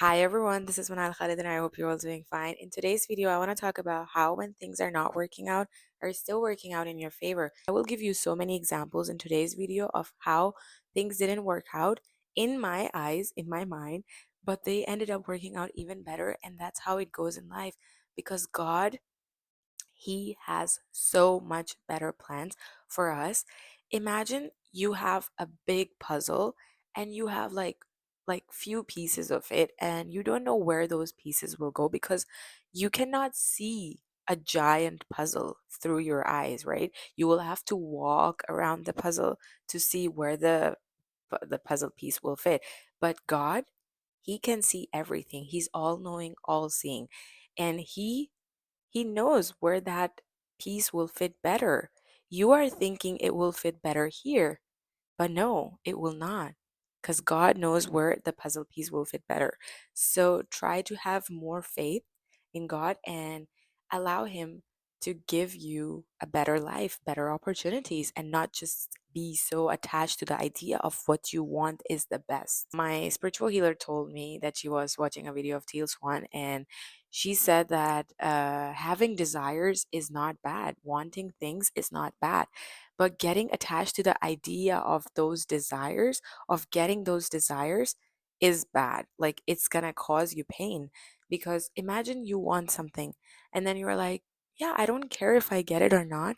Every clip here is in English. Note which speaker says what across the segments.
Speaker 1: Hi everyone, this is Manal Khalid and I hope you're all doing fine. In today's video, I want to talk about how when things are not working out are still working out in your favor. I will give you so many examples in today's video of how things didn't work out in my eyes, in my mind, but they ended up working out even better, and that's how it goes in life because God, he has so much better plans for us. Imagine you have a big puzzle and you have like few pieces of it and you don't know where those pieces will go because you cannot see a giant puzzle through your eyes, right? You will have to walk around the puzzle to see where the puzzle piece will fit. But God, he can see everything. He's all knowing, all seeing. And he knows where that piece will fit better. You are thinking it will fit better here, but no, it will not. Because God knows where the puzzle piece will fit better. So try to have more faith in God and allow Him to give you a better life, better opportunities, and not just be so attached to the idea of what you want is the best. My spiritual healer told me that she was watching a video of Teal Swan, and she said that having desires is not bad, wanting things is not bad, but getting attached to the idea of those desires, of getting those desires, is bad. Like it's gonna cause you pain. Because imagine you want something and then you're like, yeah, I don't care if I get it or not.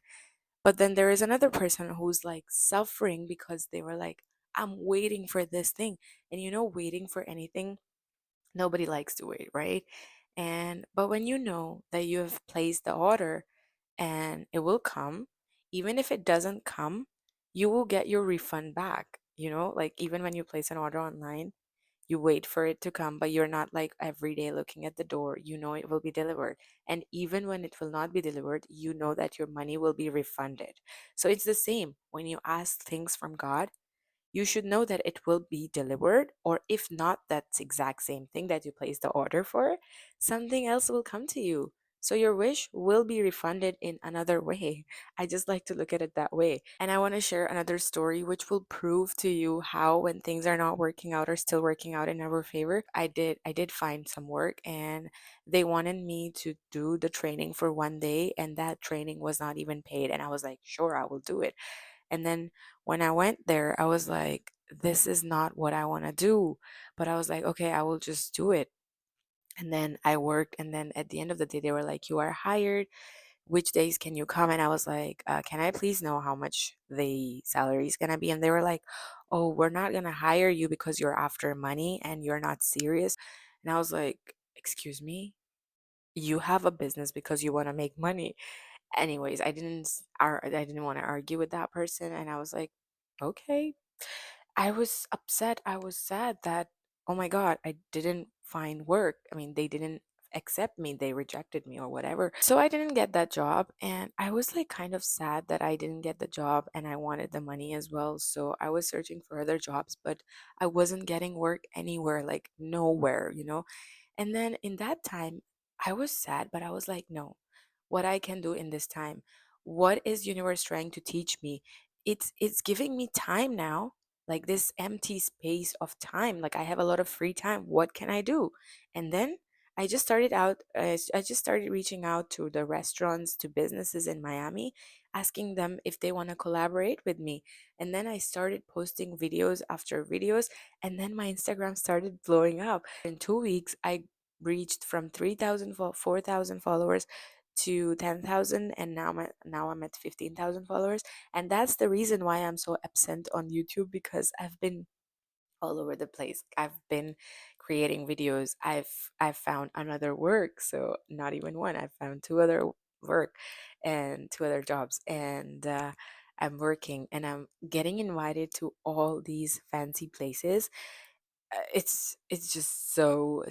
Speaker 1: But then there is another person who's like suffering because they were like, I'm waiting for this thing. And waiting for anything, nobody likes to wait, right? And but when you know that you have placed the order and it will come, even if it doesn't come, you will get your refund back. Like even when you place an order online, you wait for it to come, but you're not like every day looking at the door. You know it will be delivered. And even when it will not be delivered, you know that your money will be refunded. So it's the same when you ask things from God, you should know that it will be delivered, or if not that's exact same thing that you placed the order for, something else will come to you, so your wish will be refunded in another way. I just like to look at it that way, and I want to share another story which will prove to you how when things are not working out are still working out in our favor. I did find some work, and they wanted me to do the training for 1 day, and that training was not even paid, and I was like, sure, I will do it. And then when I went there, I was like, this is not what I want to do. But I was like, okay, I will just do it. And then I worked. And then at the end of the day, they were like, you are hired. Which days can you come? And I was like, can I please know how much the salary is going to be? And they were like, oh, we're not going to hire you because you're after money and you're not serious. And I was like, excuse me? You have a business because you want to make money. Anyways, I didn't want to argue with that person, and I was like, okay. I was upset. I was sad that, oh my god, I didn't find work. I mean, they didn't accept me. They rejected me or whatever. So I didn't get that job, and I was like kind of sad that I didn't get the job, and I wanted the money as well. So I was searching for other jobs, but I wasn't getting work anywhere, like nowhere. And then in that time, I was sad, but I was like, no, what I can do in this time, what is universe trying to teach me? It's giving me time now, like this empty space of time. Like I have a lot of free time. What can I do? And then I just started reaching out to the restaurants, to businesses in Miami, asking them if they want to collaborate with me. And then I started posting videos after videos, and then my Instagram started blowing up. In 2 weeks, I reached from 3,000 4,000 followers to 10,000, and now I'm at 15,000 followers. And that's the reason why I'm so absent on YouTube, because I've been all over the place. I've been creating videos. I've found another work, so not even one. I've found two other work and two other jobs, and I'm working and I'm getting invited to all these fancy places. It's just so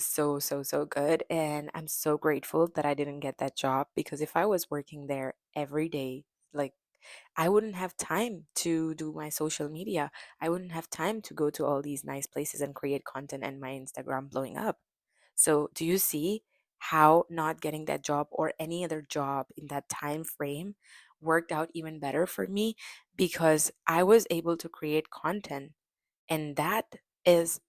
Speaker 1: good, and I'm so grateful that I didn't get that job, because if I was working there every day, like, I wouldn't have time to do my social media. I wouldn't have time to go to all these nice places and create content and my Instagram blowing up. So do you see how not getting that job or any other job in that time frame worked out even better for me, because I was able to create content, and that is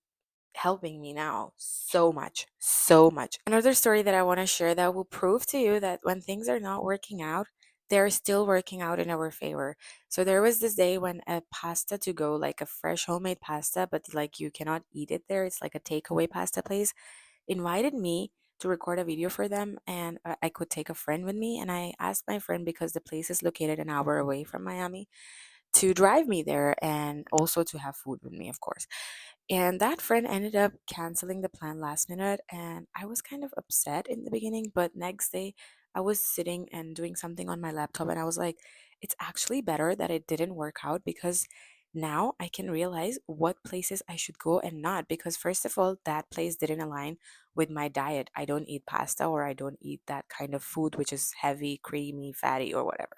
Speaker 1: helping me now so much, so much. Another story that I want to share that will prove to you that when things are not working out, they're still working out in our favor. So there was this day when a pasta to go, like a fresh homemade pasta, but like you cannot eat it there. It's like a takeaway pasta place, invited me to record a video for them, and I could take a friend with me. And I asked my friend, because the place is located an hour away from Miami, to drive me there and also to have food with me, of course. And that friend ended up canceling the plan last minute. And I was kind of upset in the beginning, but next day I was sitting and doing something on my laptop, and I was like, it's actually better that it didn't work out, because now I can realize what places I should go and not. Because, first of all, that place didn't align with my diet. I don't eat pasta, or I don't eat that kind of food, which is heavy, creamy, fatty, or whatever.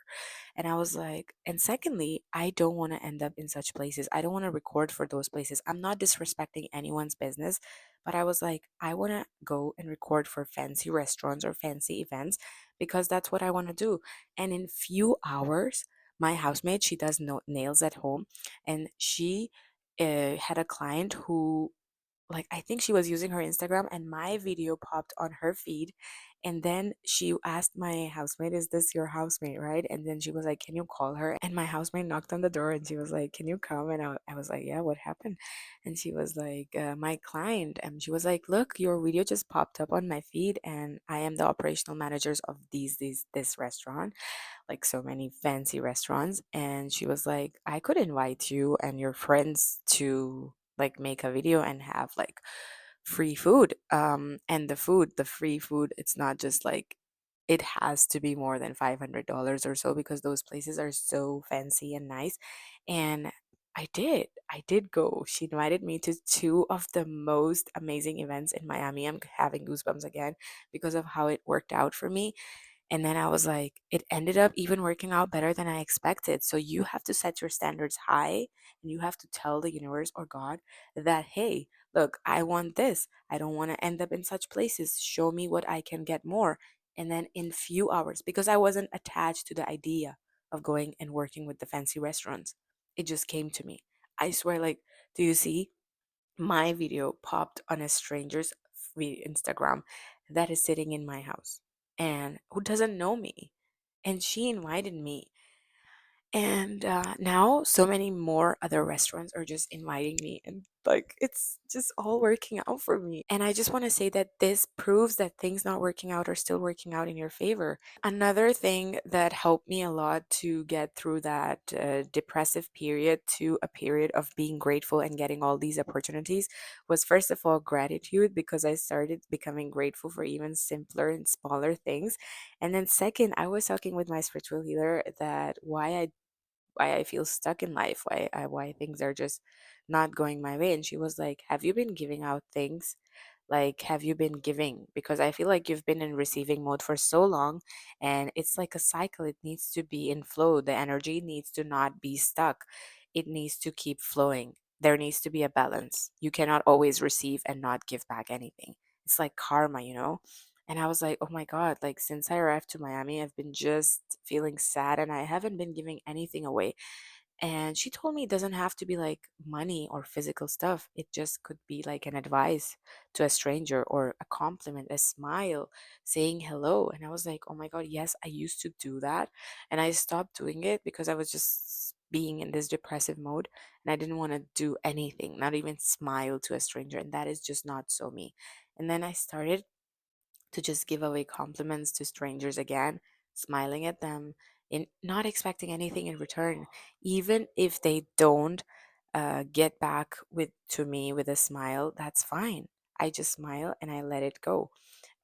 Speaker 1: And I was like, and secondly, I don't want to end up in such places. I don't want to record for those places. I'm not disrespecting anyone's business, but I was like, I want to go and record for fancy restaurants or fancy events, because that's what I want to do. And in few hours, my housemate, she does nails at home, and she had a client who, like, I think she was using her Instagram, and my video popped on her feed. And then she asked my housemate, is this your housemate, right? And then she was like, can you call her? And my housemate knocked on the door, and she was like, can you come? And I was like, yeah, what happened? And she was like, my client. And she was like, look, your video just popped up on my feed, and I am the operational managers of this restaurant, like so many fancy restaurants. And she was like, I could invite you and your friends to like make a video and have like free food. And the free food, it's not just like, it has to be more than $500 or so, because those places are so fancy and nice. And I did go. She invited me to two of the most amazing events in Miami. I'm having goosebumps again because of how it worked out for me. And then I was like, it ended up even working out better than I expected. So you have to set your standards high, and you have to tell the universe or God that, hey, look, I want this. I don't want to end up in such places. Show me what I can get more. And then in few hours, because I wasn't attached to the idea of going and working with the fancy restaurants, it just came to me. I swear, like, do you see? My video popped on a stranger's Instagram that is sitting in my house and who doesn't know me. And she invited me, and now so many more other restaurants are just inviting me, and like it's just all working out for me. And I just want to say that this proves that things not working out are still working out in your favor. Another thing that helped me a lot to get through that depressive period to a period of being grateful and getting all these opportunities was, first of all, gratitude, because I started becoming grateful for even simpler and smaller things. And then second, I was talking with my spiritual healer that why I feel stuck in life, why things are just not going my way. And she was like, have you been giving out things? Like, have you been giving? Because I feel like you've been in receiving mode for so long, and it's like a cycle. It needs to be in flow. The energy needs to not be stuck. It needs to keep flowing. There needs to be a balance. You cannot always receive and not give back anything. It's like karma, you know? And I was like, oh my God, like since I arrived to Miami, I've been just feeling sad, and I haven't been giving anything away. And she told me it doesn't have to be like money or physical stuff. It just could be like an advice to a stranger, or a compliment, a smile, saying hello. And I was like, oh my God, yes, I used to do that. And I stopped doing it because I was just being in this depressive mode, and I didn't want to do anything, not even smile to a stranger. And that is just not so me. And then I started to just give away compliments to strangers again, smiling at them, in not expecting anything in return, even if they don't get back with to me with a smile. That's fine. I just smile and I let it go.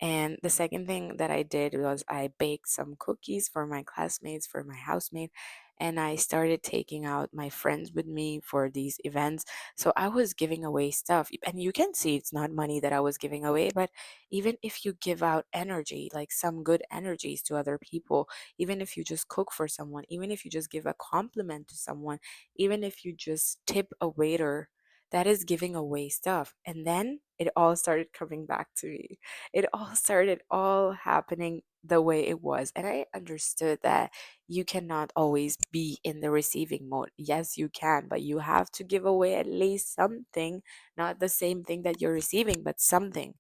Speaker 1: And the second thing that I did was I baked some cookies for my classmates, for my housemate, and I started taking out my friends with me for these events. So I was giving away stuff. And you can see it's not money that I was giving away, but even if you give out energy, like some good energies to other people, even if you just cook for someone, even if you just give a compliment to someone, even if you just tip a waiter that is giving away stuff. And then it all started coming back to me. It all started all happening the way it was. And I understood that you cannot always be in the receiving mode. Yes, you can, but you have to give away at least something, not the same thing that you're receiving, but something.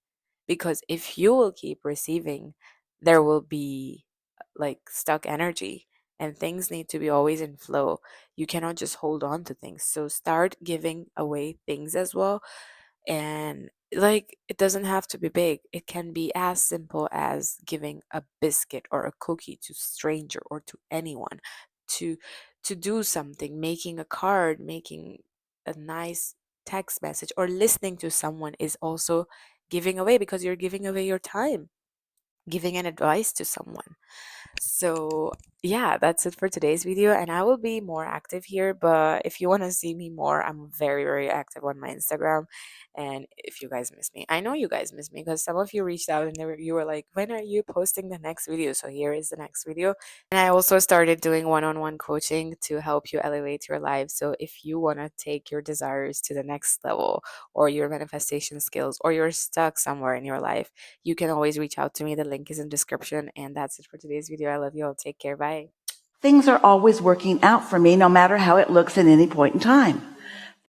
Speaker 1: Because if you will keep receiving, there will be like stuck energy, and things need to be always in flow. You cannot just hold on to things. So start giving away things as well. And like, it doesn't have to be big. It can be as simple as giving a biscuit or a cookie to stranger or to anyone, to do something, making a card, making a nice text message, or listening to someone is also giving away, because you're giving away your time, giving an advice to someone. So, yeah, that's it for today's video. And I will be more active here. But if you want to see me more, I'm very, very active on my Instagram. And if you guys miss me, I know you guys miss me, because some of you reached out and you were like, when are you posting the next video? So, here is the next video. And I also started doing one-on-one coaching to help you elevate your life. So, if you want to take your desires to the next level, or your manifestation skills, or you're stuck somewhere in your life, you can always reach out to me. The link is in description. And that's it for today's video. I love you all. Take care. Bye.
Speaker 2: Things are always working out for me, no matter how it looks at any point in time.